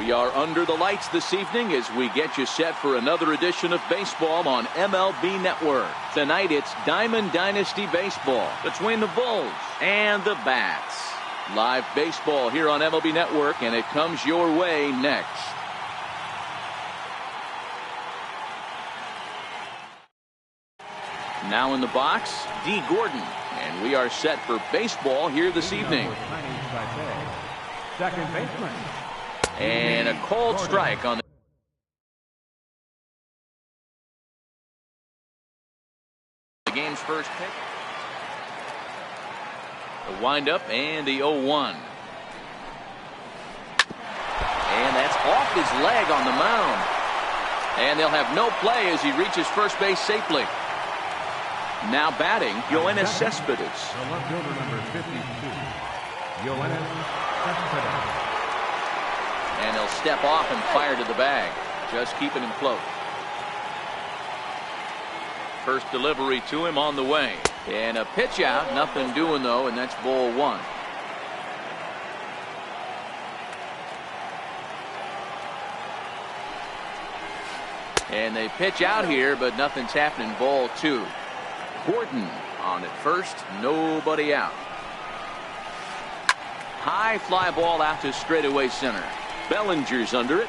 We are under the lights this evening as we get you set for another edition of baseball on MLB Network. Tonight it's Diamond Dynasty Baseball between the Bulls and the Bats. Live baseball here on MLB Network, and it comes your way next. Now in the box, D. Gordon, and we are set for baseball here this evening. Second baseman. And a cold strike on the game's first pitch. The windup and the 0-1. And that's off his leg on the mound. And they'll have no play as he reaches first base safely. Now batting, Yoenis Cespedes. The left fielder, number 52, Yoenis Cespedes. And he'll step off and fire to the bag, just keeping him close. First delivery to him on the way. And a pitch out, nothing doing though, and that's ball one. And they pitch out here, but nothing's happening. Ball two. Gordon on at first, nobody out. High fly ball out to straightaway center. Bellinger's under it.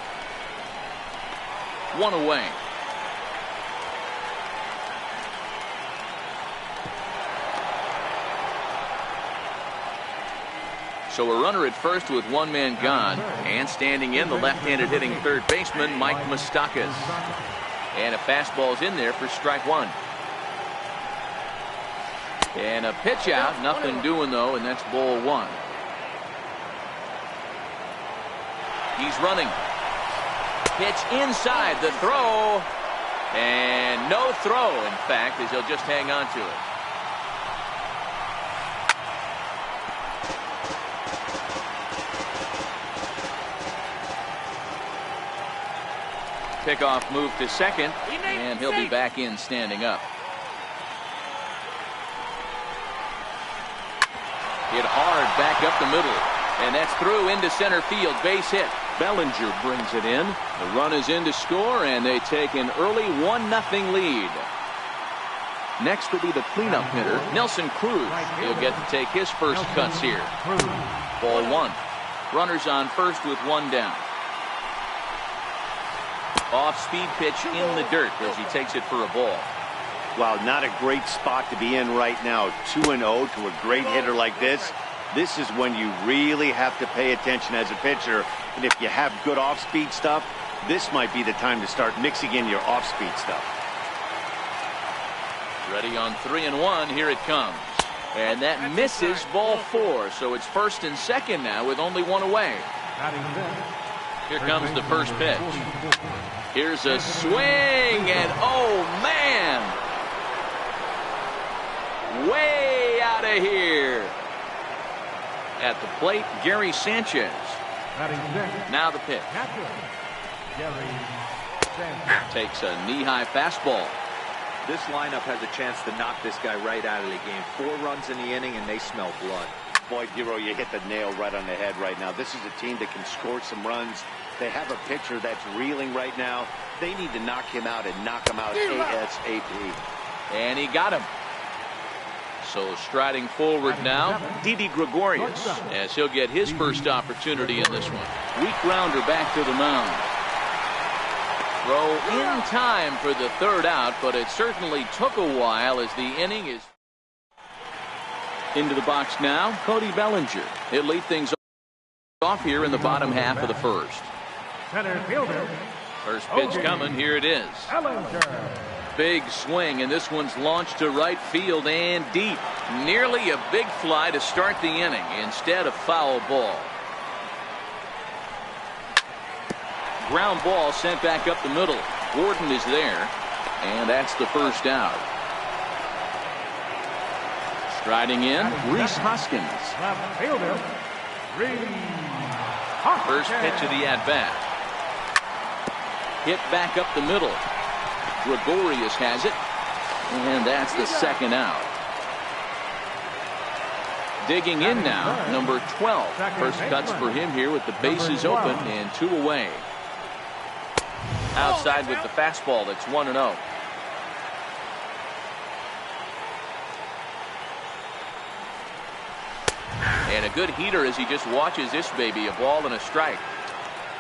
One away. So a runner at first with one man gone, and standing in the left-handed hitting third baseman Mike Moustakas. And a fastball's in there for strike one. And a pitch out, nothing doing though, and that's ball one. He's running. Pitch inside, the throw. And no throw, in fact, as he'll just hang on to it. Pickoff move to second, and he'll be back in standing up. Hit hard back up the middle, and that's through into center field. Base hit. Bellinger brings it in. The run is in to score, and they take an early 1-0 lead. Next will be the cleanup hitter, Nelson Cruz. He'll get to take his first cuts here. Ball one. Runners on first with one down. Off-speed pitch in the dirt as he takes it for a ball. Wow, not a great spot to be in right now. 2-0 to a great hitter like this. This is when you really have to pay attention as a pitcher. And if you have good off-speed stuff, this might be the time to start mixing in your off-speed stuff. Ready on 3-1. Here it comes. And that misses ball four. So it's first and second now with only one away. Here comes the first pitch. Here's a swing, and oh man! Way out of here. At the plate, Gary Sanchez. Now the pitch. Takes a knee-high fastball. This lineup has a chance to knock this guy right out of the game. 4 runs in the inning, and they smell blood. Boy, Giro, you hit the nail right on the head right now. This is a team that can score some runs. They have a pitcher that's reeling right now. They need to knock him out and knock him out ASAP. And he got him. So striding forward now, Didi Gregorius, as he'll get his first opportunity in this one. Weak grounder back to the mound. Throw in time for the third out, but it certainly took a while as the inning is into the box now. Cody Bellinger. He'll lead things off here in the bottom half of the first. Center fielder. First pitch coming. Here it is. Big swing, and this one's launched to right field and deep. Nearly a big fly to start the inning. Instead, a foul ball. Ground ball sent back up the middle. Gordon is there, and that's the first out. Striding in, Rhys Hoskins. Left fielder, First pitch of the at-bat. Hit back up the middle. Gregorius has it, and that's the second out. Digging in now, number 12. First cuts for him here with the bases open and 2 away. Outside with the fastball. That's 1-0. And a good heater as he just watches this baby, a ball and a strike.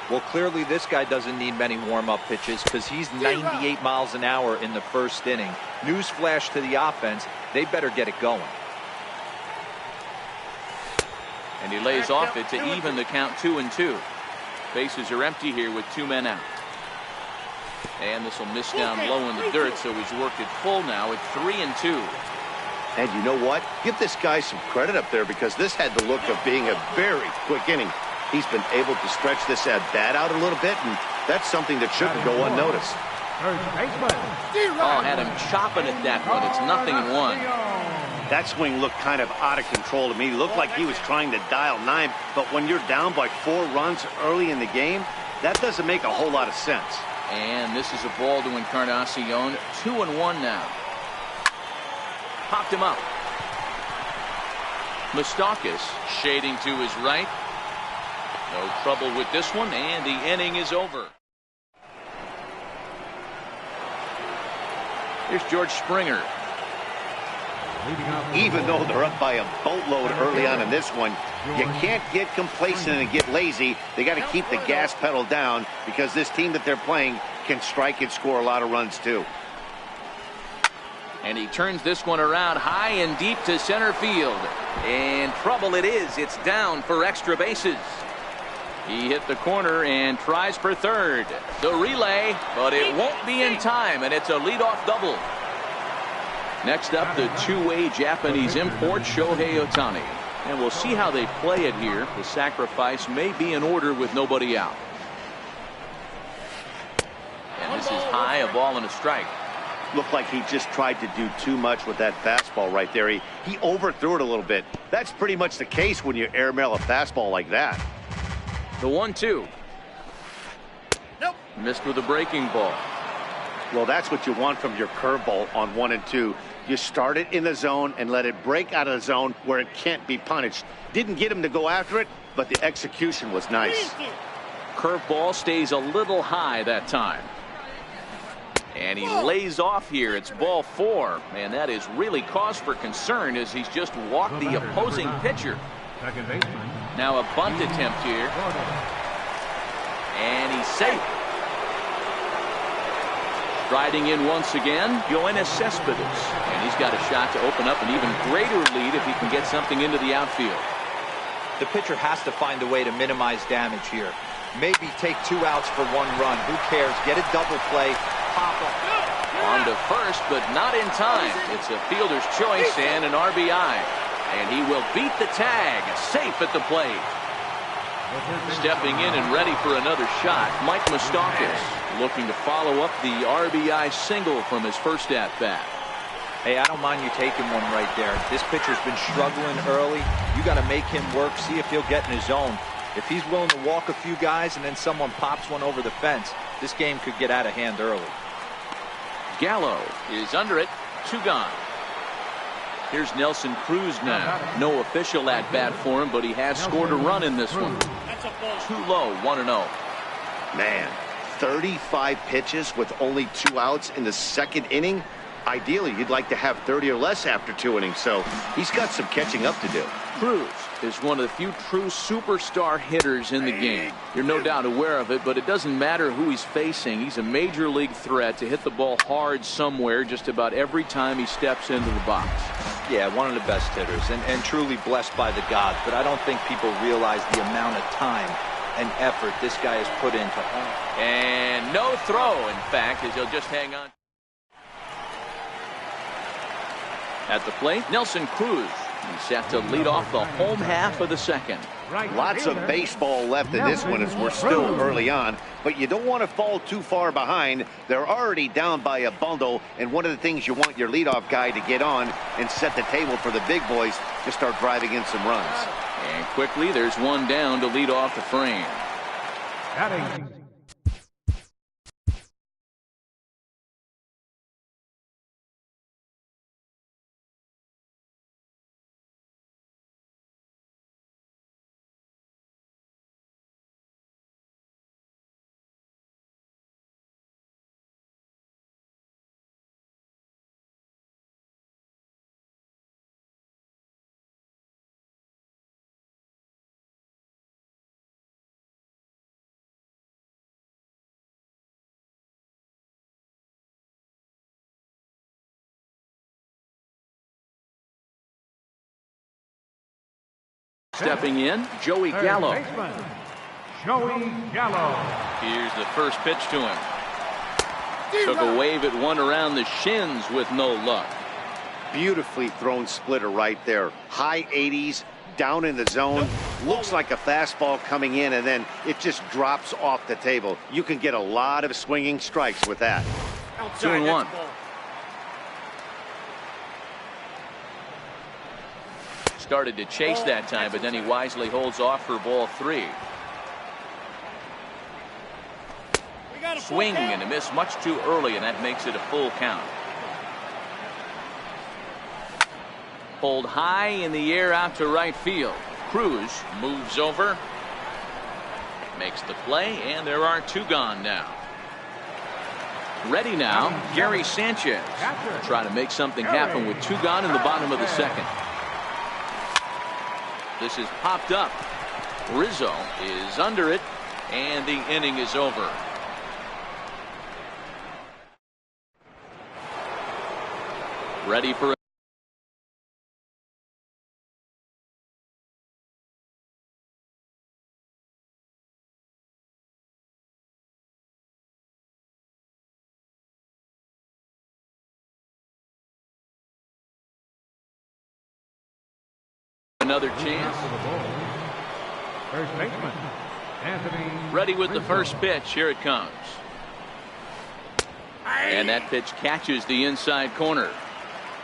Well, clearly this guy doesn't need many warm-up pitches because he's 98 miles an hour in the first inning. Newsflash to the offense, they better get it going. And he lays off it to even the count 2-2. Bases are empty here with 2 men out. And this will miss down low in the dirt, so he's worked it full now at 3-2. And you know what? Give this guy some credit up there because this had the look of being a very quick inning. He's been able to stretch this at-bat out a little bit, and that's something that shouldn't go unnoticed. Oh, had him chopping at that one. It's 0-1. That swing looked kind of out of control to me. Looked like he was trying to dial 9, but when you're down by 4 runs early in the game, that doesn't make a whole lot of sense. And this is a ball to Encarnacion. 2-1 now. Popped him up. Moustakas shading to his right. No trouble with this one, and the inning is over. Here's George Springer. Even though they're up by a boatload early on in this one, you can't get complacent and get lazy. They got to keep the gas pedal down because this team that they're playing can strike and score a lot of runs too. And he turns this one around high and deep to center field. And trouble it is. It's down for extra bases. He hit the corner and tries for third. The relay, but it won't be in time, and it's a leadoff double. Next up, the two-way Japanese import, Shohei Ohtani. And we'll see how they play it here. The sacrifice may be in order with nobody out. And this is high, a ball and a strike. Looked like he just tried to do too much with that fastball right there. He overthrew it a little bit. That's pretty much the case when you airmail a fastball like that. The 1-2. Nope. Missed with a breaking ball. Well, that's what you want from your curveball on 1 and 2. You start it in the zone and let it break out of the zone where it can't be punished. Didn't get him to go after it, but the execution was nice. Curveball stays a little high that time. And he lays off here. It's ball 4. And that is really cause for concern as he's just walked the opposing pitcher. Now a bunt attempt here. And he's safe. Striding in once again, Yoenis Cespedes. And he's got a shot to open up an even greater lead if he can get something into the outfield. The pitcher has to find a way to minimize damage here. Maybe take 2 outs for 1 run. Who cares? Get a double play. Pop up. On to first, but not in time. It's a fielder's choice and an RBI. And he will beat the tag. Safe at the plate. Stepping in and ready for another shot, Mike Moustakas looking to follow up the RBI single from his first at-bat. Hey, I don't mind you taking one right there. This pitcher's been struggling early. You got to make him work, see if he'll get in his zone. If he's willing to walk a few guys and then someone pops one over the fence, this game could get out of hand early. Gallo is under it. 2 gone. Here's Nelson Cruz now. No official at-bat for him, but he has scored a run in this one. Too low, 1-0. Man, 35 pitches with only 2 outs in the 2nd inning. Ideally, you'd like to have 30 or less after 2 innings, so he's got some catching up to do. Cruz is one of the few true superstar hitters in the game. You're no doubt aware of it, but it doesn't matter who he's facing. He's a major league threat to hit the ball hard somewhere just about every time he steps into the box. Yeah, one of the best hitters and truly blessed by the gods, but I don't think people realize the amount of time and effort this guy has put into. And no throw, in fact, as he'll just hang on. At the plate, Nelson Cruz. He's set to lead off the home half of the 2nd. Lots of baseball left in this one as we're still early on, but you don't want to fall too far behind. They're already down by a bundle, and one of the things you want your leadoff guy to get on and set the table for the big boys to start driving in some runs. And quickly, there's one down to lead off the frame. Batting Stepping in, Joey Gallo. Joey Gallo. Here's the first pitch to him. Took a wave at one around the shins with no luck. Beautifully thrown splitter right there. High 80s, down in the zone. Looks like a fastball coming in, and then it just drops off the table. You can get a lot of swinging strikes with that. 2-1. Started to chase that time, but then he wisely holds off for ball 3. Swing and a miss much too early, and that makes it a full count. Pulled high in the air out to right field. Cruz moves over, makes the play, and there are 2 gone now. Ready now, Gary Sanchez. Trying to make something happen with 2 gone in the bottom of the second. This is popped up. Rizzo is under it, and the inning is over. Ready for another chance. First baseman, Anthony. Ready with the first pitch. Here it comes. And that pitch catches the inside corner.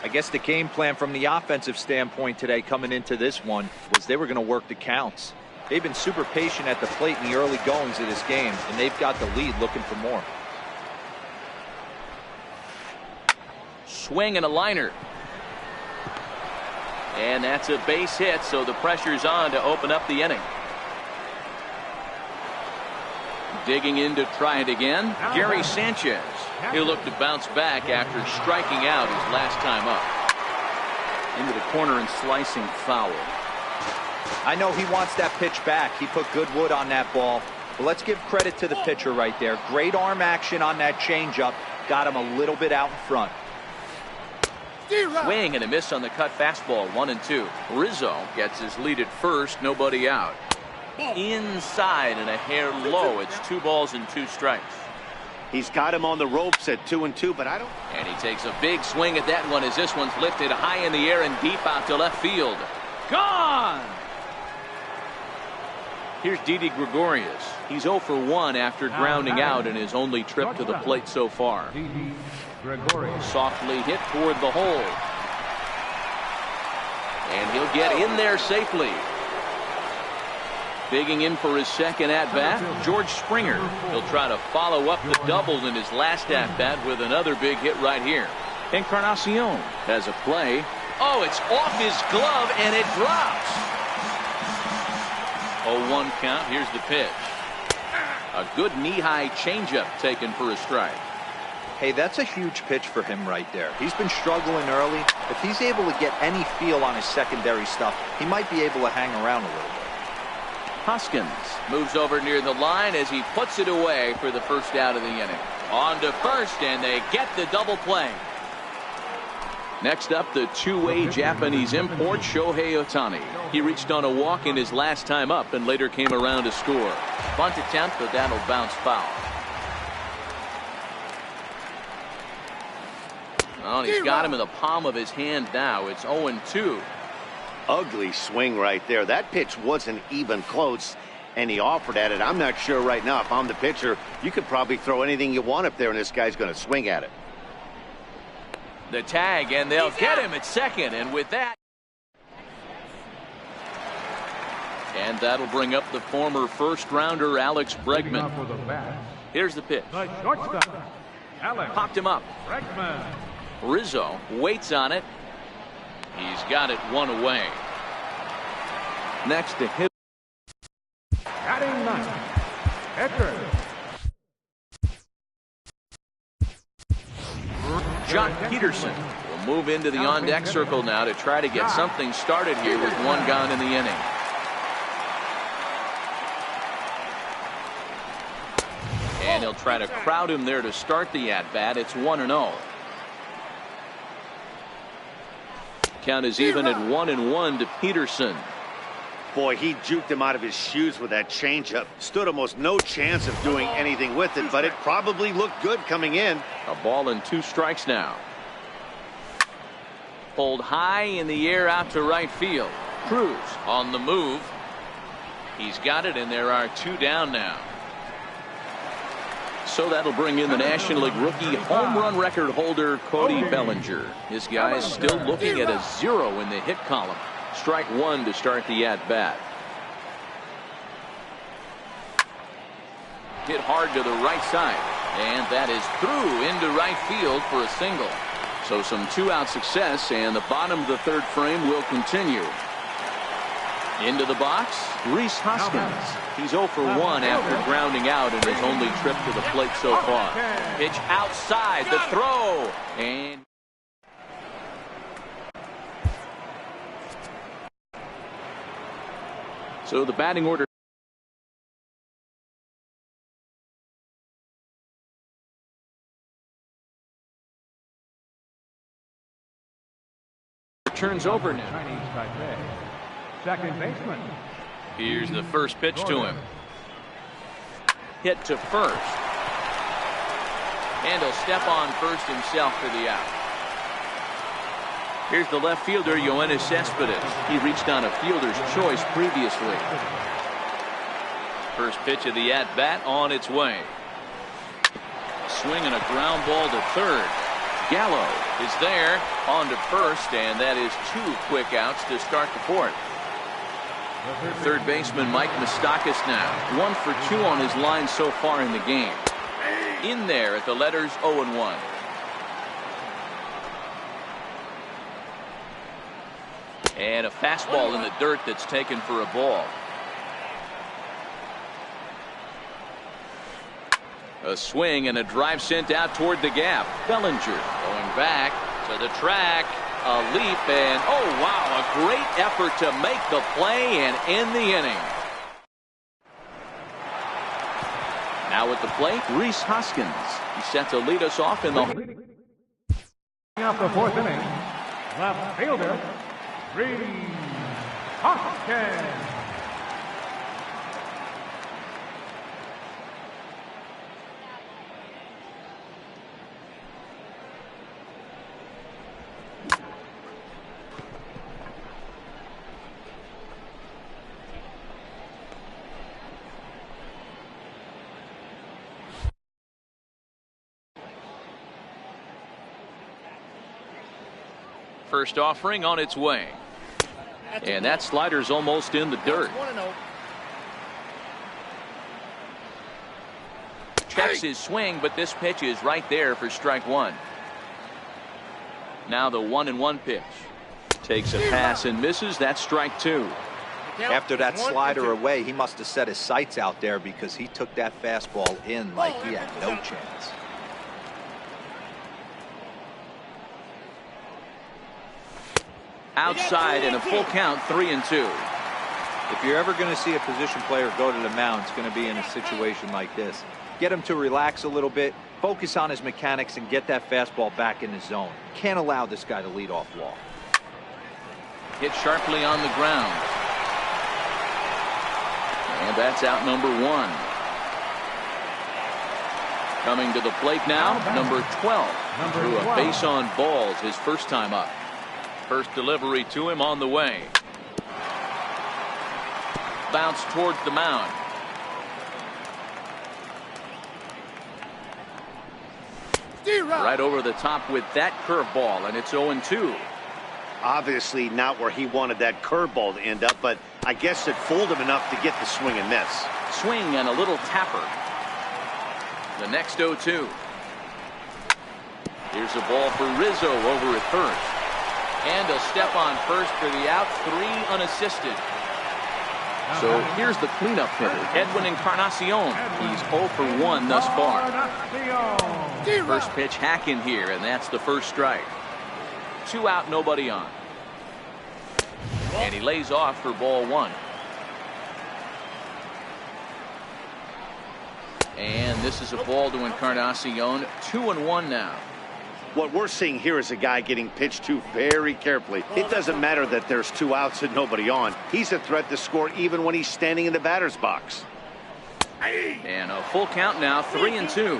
I guess the game plan from the offensive standpoint today coming into this one was they were going to work the counts. They've been super patient at the plate in the early goings of this game, and they've got the lead looking for more. Swing and a liner. And that's a base hit, so the pressure's on to open up the inning. Digging in to try it again, Gary Sanchez. He'll look to bounce back after striking out his last time up. Into the corner and slicing foul. I know he wants that pitch back. He put good wood on that ball. But let's give credit to the pitcher right there. Great arm action on that changeup. Got him a little bit out in front. Swing and a miss on the cut fastball. 1-2. Rizzo gets his lead at first. Nobody out. Inside and a hair low. It's 2 balls and 2 strikes. He's got him on the ropes at 2-2, but I don't. And he takes a big swing at that one as this one's lifted high in the air and deep out to left field. Gone! Here's Didi Gregorius. He's 0 for 1 after grounding out in his only trip to the plate so far. Softly hit toward the hole. And he'll get in there safely. Digging in for his second at-bat, George Springer. He'll try to follow up the double in his last at-bat with another big hit right here. Encarnacion has a play. Oh, it's off his glove, and it drops. 0-1 count. Here's the pitch. A good knee-high changeup taken for a strike. Hey, that's a huge pitch for him right there. He's been struggling early. If he's able to get any feel on his secondary stuff, he might be able to hang around a little bit. Hoskins moves over near the line as he puts it away for the first out of the inning. On to first, and they get the double play. Next up, the two-way Japanese import, Shohei Ohtani. He reached on a walk in his last time up and later came around to score. Bunt attempt, but that'll bounce foul. Oh, he's got him in the palm of his hand now. It's 0-2. Ugly swing right there. That pitch wasn't even close, and he offered at it. I'm not sure right now if I'm the pitcher. You could probably throw anything you want up there, and this guy's going to swing at it. The tag, and they'll get him at second, and with that. And that'll bring up the former first-rounder Alex Bregman. Here's the pitch. Popped him up. Rizzo waits on it. He's got it one away. Next to hit. Batting ninth, Edgar. John Peterson will move into the on-deck circle now to try to get something started here with one gone in the inning. And he'll try to crowd him there to start the at-bat. It's 1-0. Count is even at 1-1 to Peterson. Boy, he juked him out of his shoes with that changeup. Stood almost no chance of doing anything with it, but it probably looked good coming in. A ball and 2 strikes now. Pulled high in the air out to right field. Cruz on the move. He's got it, and there are 2 down now. So that'll bring in the National League rookie home run record holder, Cody Bellinger. This guy is still looking at a 0 in the hit column. Strike 1 to start the at-bat. Hit hard to the right side, and that is through into right field for a single. So some 2-out success, and the bottom of the 3rd frame will continue. Into the box, Rhys Hoskins. He's 0 for 1 after grounding out in his only trip to the plate so far. Pitch outside, the throw, and so the batting order turns over now. Chinese Taipei. Second baseman. Here's the first pitch to him. Hit to first. And he'll step on first himself for the out. Here's the left fielder, Yoenis Cespedes. He reached on a fielder's choice previously. First pitch of the at-bat on its way. Swing and a ground ball to third. Gallo is there on to first, and that is 2 quick outs to start the 4th. Third baseman Mike Moustakas now 1 for 2 on his line so far in the game. In there at the letters 0-1. And a fastball in the dirt that's taken for a ball. A swing and a drive sent out toward the gap. Bellinger going back to the track. A leap, and oh wow, a great effort to make the play and end the inning. Now at the plate, Rhys Hoskins. He's set to lead us off in the Off the 4th inning, left fielder, Rhys Hoskins. First offering on its way. And that slider's almost in the dirt. Checks his swing, but this pitch is right there for strike 1. Now the 1-1 pitch. Takes a pass and misses. That's strike 2. After that slider away, he must have set his sights out there because he took that fastball in like he had no chance. Outside and a full count, 3-2. If you're ever going to see a position player go to the mound, it's going to be in a situation like this. Get him to relax a little bit, focus on his mechanics, and get that fastball back in his zone. Can't allow this guy to lead off walk. Hit sharply on the ground. And that's out number 1. Coming to the plate now, number 12. Threw a base on balls his first time up. First delivery to him on the way. Bounce towards the mound. Right over the top with that curveball, and it's 0-2. Obviously not where he wanted that curveball to end up, but I guess it fooled him enough to get the swing and miss. Swing and a little tapper. The next 0-2. Here's a ball for Rizzo over at first. And a step on first for the out, 3 unassisted. So here's the cleanup hitter, Edwin Encarnacion. He's 0 for 1 thus far. First pitch hack in here, and that's the first strike. 2 out, nobody on. And he lays off for ball 1. And this is a ball to Encarnacion, 2-1 now. What we're seeing here is a guy getting pitched to very carefully. It doesn't matter that there's 2 outs and nobody on. He's a threat to score even when he's standing in the batter's box. And a full count now, 3-2.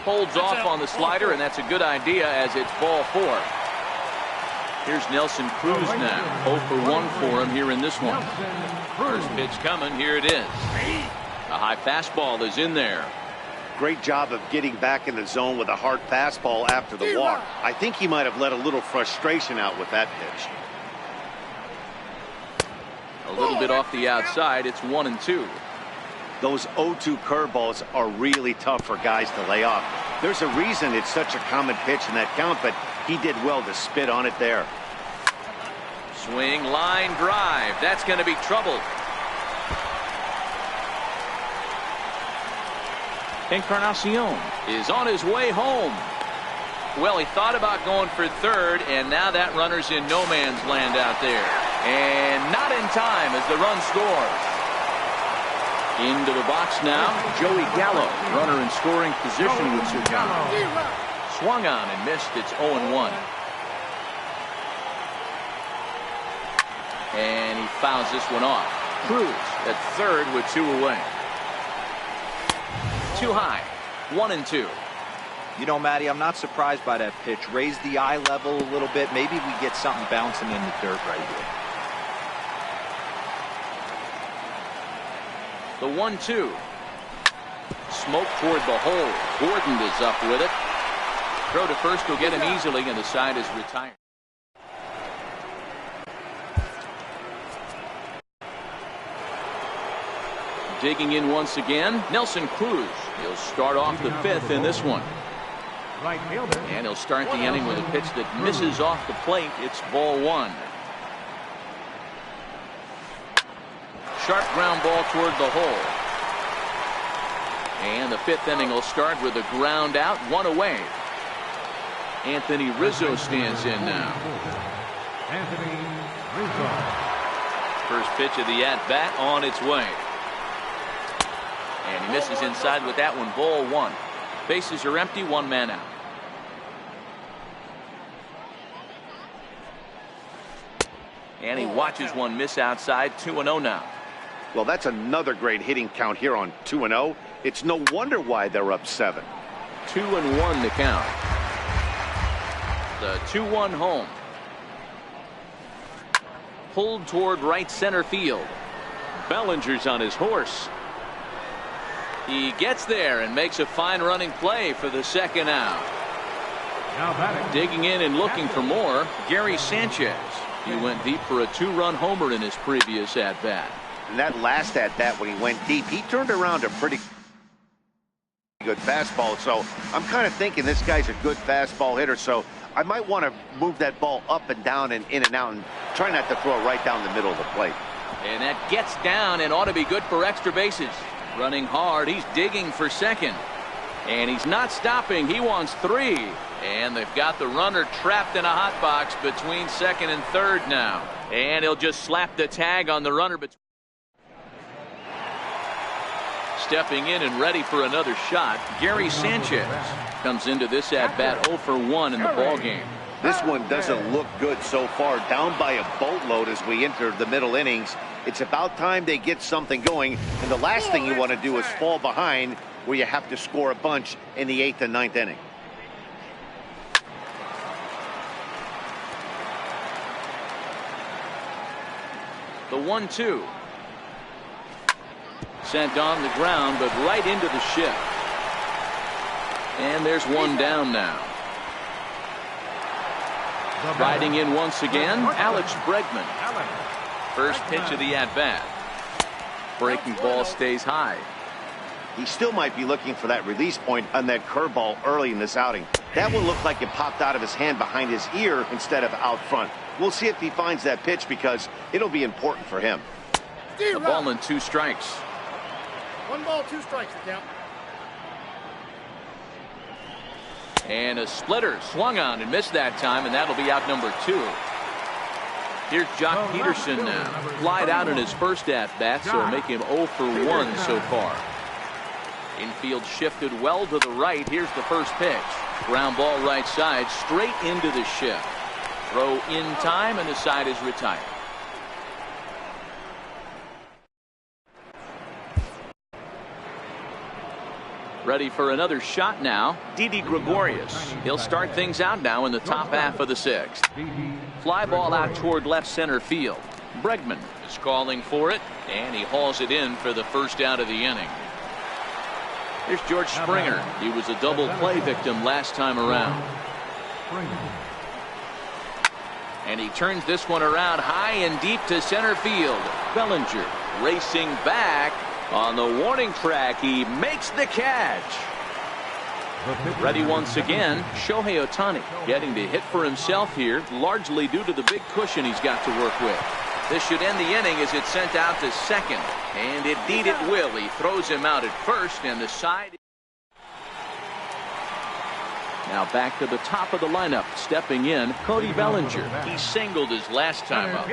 Holds off on the slider, and that's a good idea as it's ball 4. Here's Nelson Cruz now. 0 for 1 for him here in this one. First pitch coming. Here it is. A high fastball is in there. Great job of getting back in the zone with a hard fastball after the walk. I think he might have let a little frustration out with that pitch. A little bit off the outside. It's 1-2. Those 0-2 curveballs are really tough for guys to lay off. There's a reason it's such a common pitch in that count, but he did well to spit on it there. Swing, line drive. That's going to be trouble. Encarnacion is on his way home. Well, he thought about going for third, and now that runner's in no man's land out there. And not in time as the run scores. Into the box now, Joey Gallo. Runner in scoring position with Sergano. Swung on and missed. It's 0-1. And he fouls this one off. Cruz at third with 2 away. Too high. 1-2. You know, Matty, I'm not surprised by that pitch. Raise the eye level a little bit. Maybe we get something bouncing in the dirt right here. The 1-2. Smoke toward the hole. Gordon is up with it. Throw to first will get him easily, and the side is retired. Digging in once again, Nelson Cruz. He'll start off the 5th in this one. And he'll start the inning with a pitch that misses off the plate. It's ball 1. Sharp ground ball toward the hole. And the 5th inning will start with a ground out, 1 away. Anthony Rizzo stands in now. Anthony Rizzo. First pitch of the at-bat on its way. And he misses inside with that one, ball 1. Bases are empty, 1 man out. And he watches one miss outside, 2-0 now. Well, that's another great hitting count here on 2-0. It's no wonder why they're up 7. 2-1 to count. The 2-1 home. Pulled toward right center field. Bellinger's on his horse. He gets there and makes a fine running play for the 2nd out. Now batting. Digging in and looking for more, Gary Sanchez. He went deep for a 2-run homer in his previous at-bat. And that last at-bat when he went deep, he turned around a pretty good fastball. So I'm kind of thinking this guy's a good fastball hitter. So I might want to move that ball up and down and in and out and try not to throw it right down the middle of the plate. And that gets down and ought to be good for extra bases. Running hard, he's digging for second. And he's not stopping, he wants 3. And they've got the runner trapped in a hot box between second and third now. And he'll just slap the tag on the runner. Stepping in and ready for another shot, Gary Sanchez comes into this at-bat 0 for 1 in the ballgame. This one doesn't look good so far. Down by a boatload as we enter the middle innings. It's about time they get something going. And the last thing you want to do is fall behind where you have to score a bunch in the 8th and 9th inning. The 1-2. Sent on the ground, but right into the shift. And there's one down now. Riding in once again, Alex Bregman. First pitch of the at-bat. Breaking ball stays high. He still might be looking for that release point on that curveball early in this outing. That one looked like it popped out of his hand behind his ear instead of out front. We'll see if he finds that pitch because it'll be important for him. A ball and 2 strikes. 1 ball, 2 strikes to count. And a splitter swung on and missed that time, and that'll be out number 2. Here's Jock Peterson now. Flied out in his first at-bat, so make him 0 for 1 so far. Infield shifted well to the right. Here's the first pitch. Ground ball right side, straight into the shift. Throw in time, and the side is retired. Ready for another shot now, Didi Gregorius. He'll start things out now in the top half of the sixth. Fly ball out toward left center field. Bregman is calling for it, and he hauls it in for the first out of the inning. Here's George Springer. He was a double play victim last time around. And he turns this one around high and deep to center field. Bellinger racing back. On the warning track, he makes the catch. Ready once again, Shohei Ohtani getting to hit for himself here, largely due to the big cushion he's got to work with. This should end the inning as it's sent out to second. And indeed it will. He throws him out at first, and the side. Now back to the top of the lineup. Stepping in, Cody Bellinger. He singled his last time up.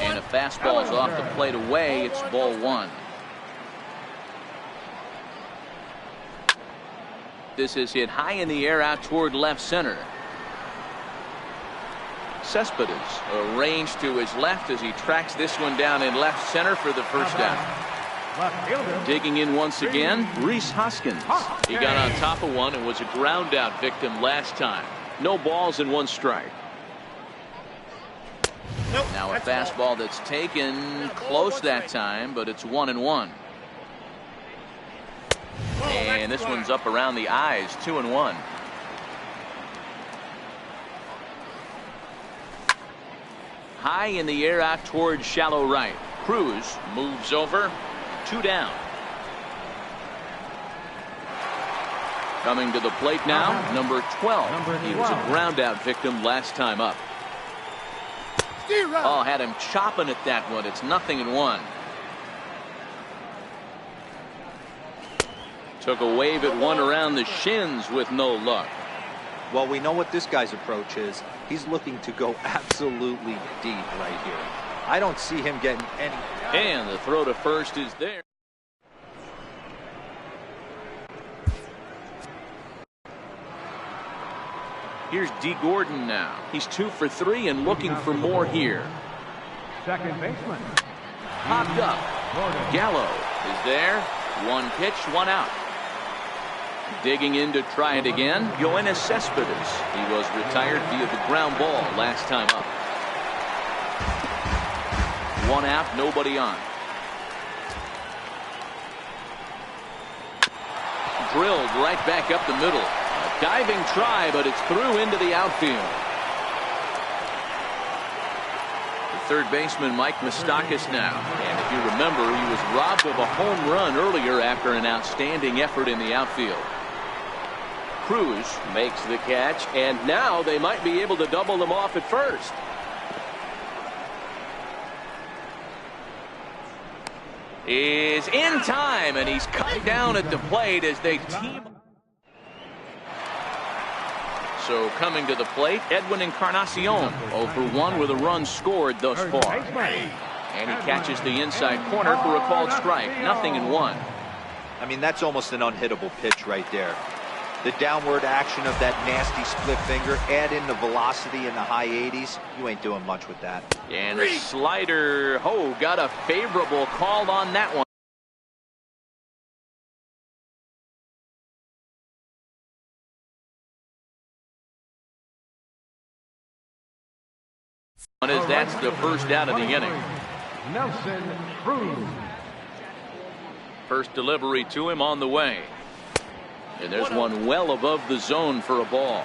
And a fastball's off the plate away. It's ball one. This is hit high in the air out toward left center. Cespedes arranged to his left as he tracks this one down in left center for the first down. Digging in once again, Rhys Hoskins. He got on top of one and was a ground out victim last time. No balls and one strike. Now a fastball that's taken close that time, but it's 1-1. And this one's up around the eyes, 2-1. High in the air out towards shallow right. Cruz moves over. 2 down. Coming to the plate now, number 12. He was a ground out victim last time up. Oh, had him chopping at that one. It's 0-1. Took a wave at one around the shins with no luck. Well, we know what this guy's approach is. He's looking to go absolutely deep right here. I don't see him getting any. And the throw to first is there. Here's D. Gordon now. He's 2 for 3 and looking for more here. Second baseman. Popped up. Gallo is there. 1 pitch, 1 out. Digging in to try it again, Yoenis Cespedes. He was retired via the ground ball last time up. 1 out, nobody on. Drilled right back up the middle. A diving try, but it's through into the outfield. The third baseman, Mike Moustakas now. And if you remember, he was robbed of a home run earlier after an outstanding effort in the outfield. Cruz makes the catch, and now they might be able to double them off at first. Is in time, and he's cut down at the plate as they team. So coming to the plate, Edwin Encarnacion, 0 for 1 with a run scored thus far. And he catches the inside corner for a called strike. 0-1. I mean, that's almost an unhittable pitch right there. The downward action of that nasty split finger, add in the velocity in the high 80s, you ain't doing much with that. And a slider, got a favorable call on that one. As that's the first out of the inning. Nelson Cruz. First delivery to him on the way. And there's one well above the zone for a ball.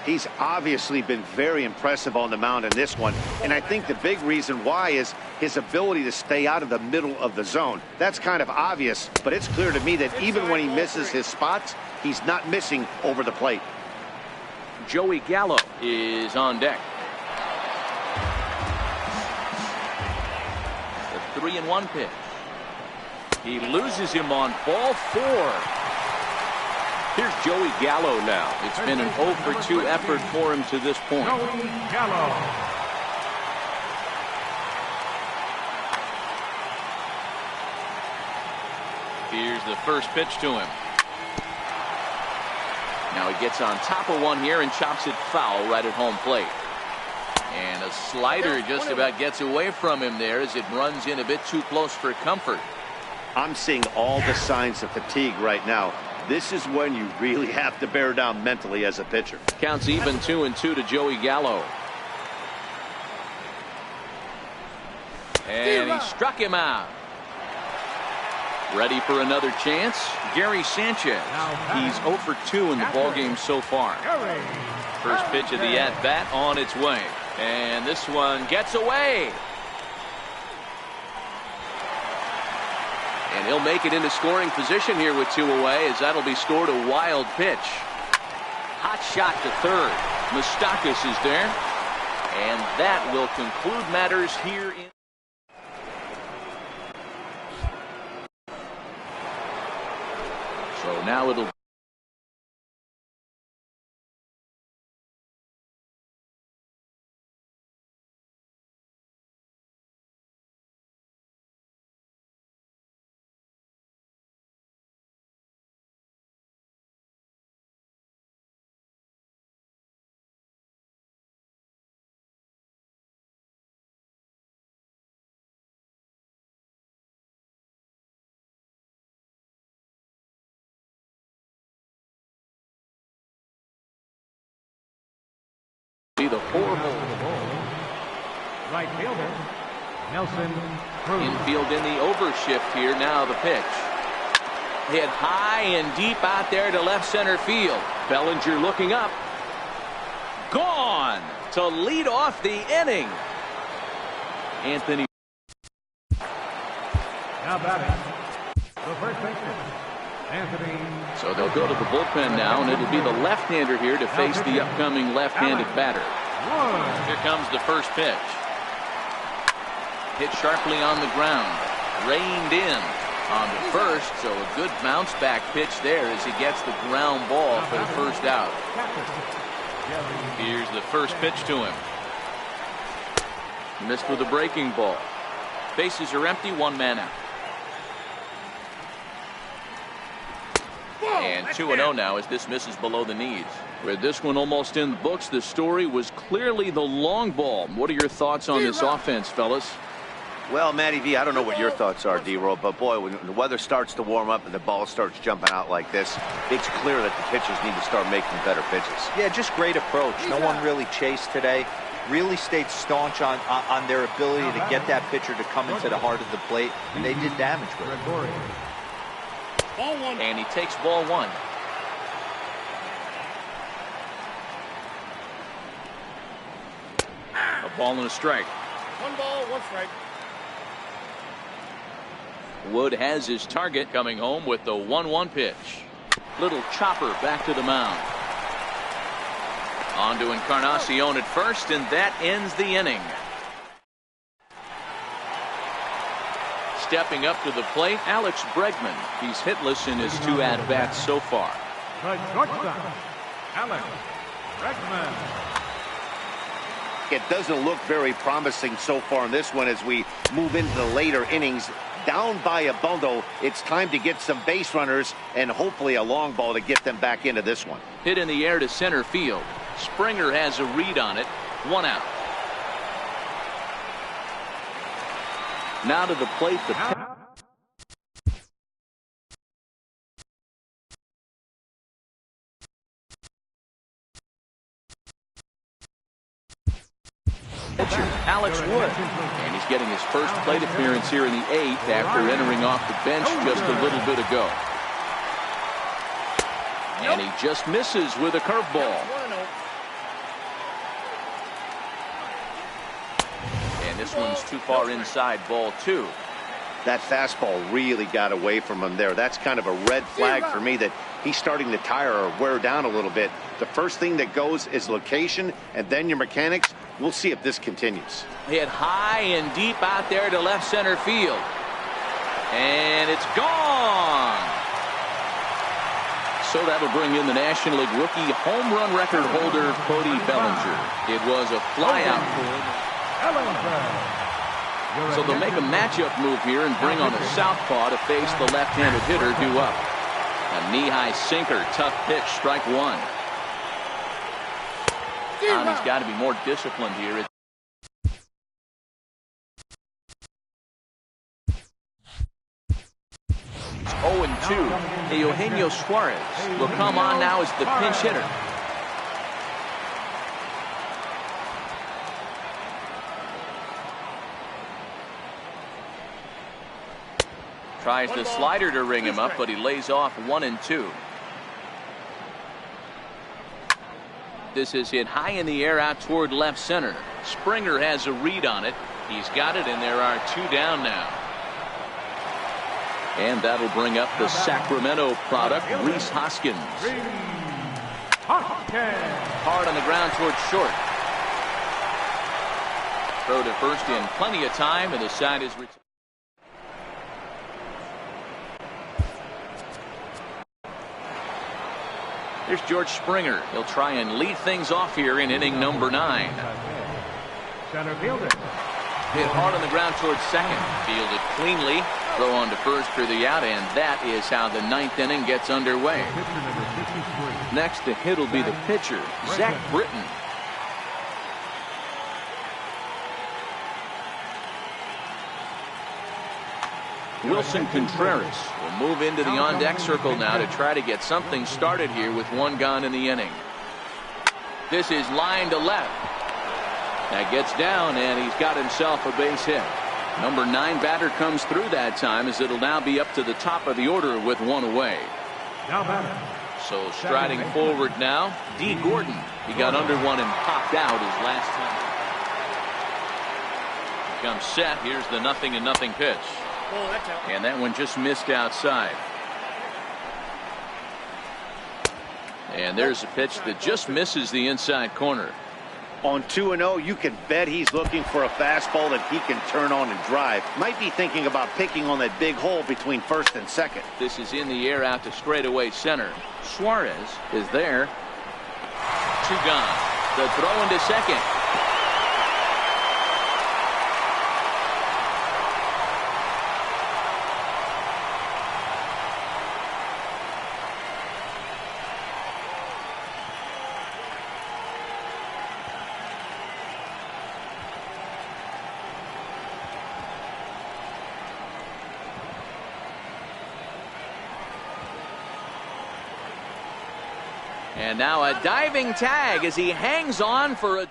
He's obviously been very impressive on the mound in this one, and I think the big reason why is his ability to stay out of the middle of the zone. That's kind of obvious, but it's clear to me that even when he misses his spots, he's not missing over the plate. Joey Gallo is on deck. The 3-1 pitch. He loses him on ball 4. Here's Joey Gallo now. It's been an 0 for 2 effort for him to this point. Joey Gallo. Here's the first pitch to him. Now he gets on top of one here and chops it foul right at home plate. And a slider just about gets away from him there as it runs in a bit too close for comfort. I'm seeing all the signs of fatigue right now. This is when you really have to bear down mentally as a pitcher. Counts even 2-2 to Joey Gallo. And he struck him out. Ready for another chance? Gary Sanchez. He's 0 for 2 in the ballgame so far. First pitch of the at-bat on its way. And this one gets away. And he'll make it into scoring position here with 2 away, as that'll be scored a wild pitch. Hot shot to third. Moustakas is there. And that will conclude matters here in... So now it'll... the 4-hole. Right fielder, Nelson Cruz. Infield in the overshift here. Now the pitch. Hit high and deep out there to left center field. Bellinger looking up. Gone to lead off the inning. Anthony. Now batting, the first baseman, Anthony. So they'll go to the bullpen now, and it'll be the left-hander here to face the upcoming left-handed batter. Here comes the first pitch. Hit sharply on the ground. Reined in on the first, so a good bounce-back pitch there as he gets the ground ball for the first out. Here's the first pitch to him. Missed with a breaking ball. Bases are empty, 1 man out. And 2-0 now as this misses below the knees. With this one almost in the books, the story was clearly the long ball. What are your thoughts on this offense, fellas? Well, Matty V, I don't know what your thoughts are, D-Roll, but boy, when the weather starts to warm up and the ball starts jumping out like this, it's clear that the pitchers need to start making better pitches. Yeah, just great approach. No one really chased today. Really stayed staunch on their ability to get that pitcher to come into the heart of the plate, and they did damage with it. Ball 1. And he takes ball 1. A ball and a strike. 1 ball, 1 strike. Wood has his target, coming home with the 1-1 pitch. Little chopper back to the mound. On to Encarnacion at first, and that ends the inning. Stepping up to the plate, Alex Bregman. He's hitless in his 2 at-bats so far. The shortstop, Alex Bregman. It doesn't look very promising so far in this one as we move into the later innings. Down by a bundle, it's time to get some base runners and hopefully a long ball to get them back into this one. Hit in the air to center field. Springer has a read on it. 1 out. Now to the plate. The pitcher, Alex Wood. And he's getting his first plate appearance here in the 8th after entering off the bench just a little bit ago. And he just misses with a curveball. And this one's too far inside, ball 2. That fastball really got away from him there. That's kind of a red flag for me that he's starting to tire or wear down a little bit. The first thing that goes is location and then your mechanics. We'll see if this continues. Hit high and deep out there to left center field. And it's gone. So that'll bring in the National League rookie home run record holder, Cody Bellinger. It was a flyout. So they'll make a matchup move here and bring on a southpaw to face the left-handed hitter due up. A knee-high sinker, tough pitch, strike one. Now he's got to be more disciplined here. It's 0-2. Eugenio Suarez will come on now as the pinch hitter. Tries the slider to ring him up, but he lays off 1-2. This is hit high in the air out toward left center. Springer has a read on it. He's got it, and there are two down now. And that'll bring up the Sacramento product, Rhys Hoskins. Hard on the ground toward short. Throw to first in plenty of time, and the side is returned. Here's George Springer. He'll try and lead things off here in inning number 9. Center fielder. Hit hard on the ground towards second. Fielded cleanly. Throw on to first for the out, and that is how the 9th inning gets underway. Next to hit will be the pitcher, Zach Britton. Wilson Contreras will move into the on-deck circle now to try to get something started here with one gone in the inning. This is line to left. That gets down, and he's got himself a base hit. Number 9 batter comes through that time, as it'll now be up to the top of the order with one away. So striding forward now, D. Gordon. He got under one and popped out his last time. Comes set. Here's the 0-0 pitch. And that one just missed outside. And there's a pitch that just misses the inside corner. On 2-0, you can bet he's looking for a fastball that he can turn on and drive. Might be thinking about picking on that big hole between first and second. This is in the air out to straightaway center. Suarez is there. 2 gone. The throw into second. And now a diving tag as he hangs on for a...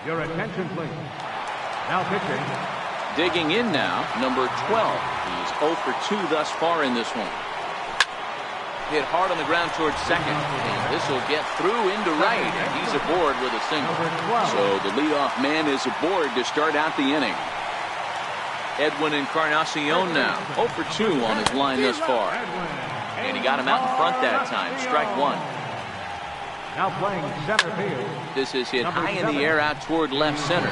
Your attention, please. Now pitching. Digging in now, number 12. He's 0 for 2 thus far in this one. Hit hard on the ground towards second. And this will get through into right. And he's aboard with a single. So the leadoff man is aboard to start out the inning. Edwin Encarnacion now 0 for 2 on his line thus far. And he got him out in front that time. Strike one. Now playing center field. This is hit high in the air out toward left center.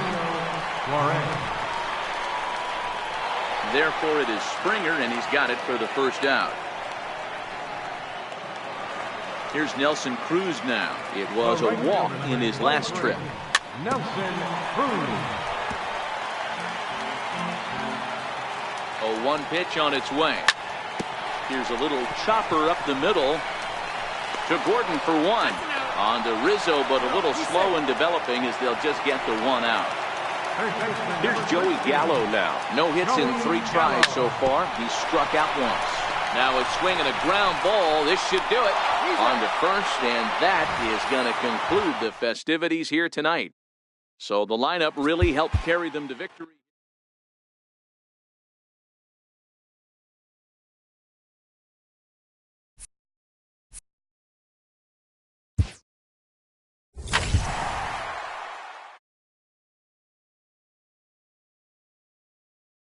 Therefore it is Springer, and he's got it for the first out. Here's Nelson Cruz now. It was a walk in his last trip. Nelson Cruz. A 1 pitch on its way. Here's a little chopper up the middle to Gordon for 1. On to Rizzo, but a little slow in developing as they'll just get the 1 out. Here's Joey Gallo now. No hits in 3 tries so far. He's struck out once. Now a swing and a ground ball. This should do it. On to first, and that is going to conclude the festivities here tonight. So the lineup really helped carry them to victory.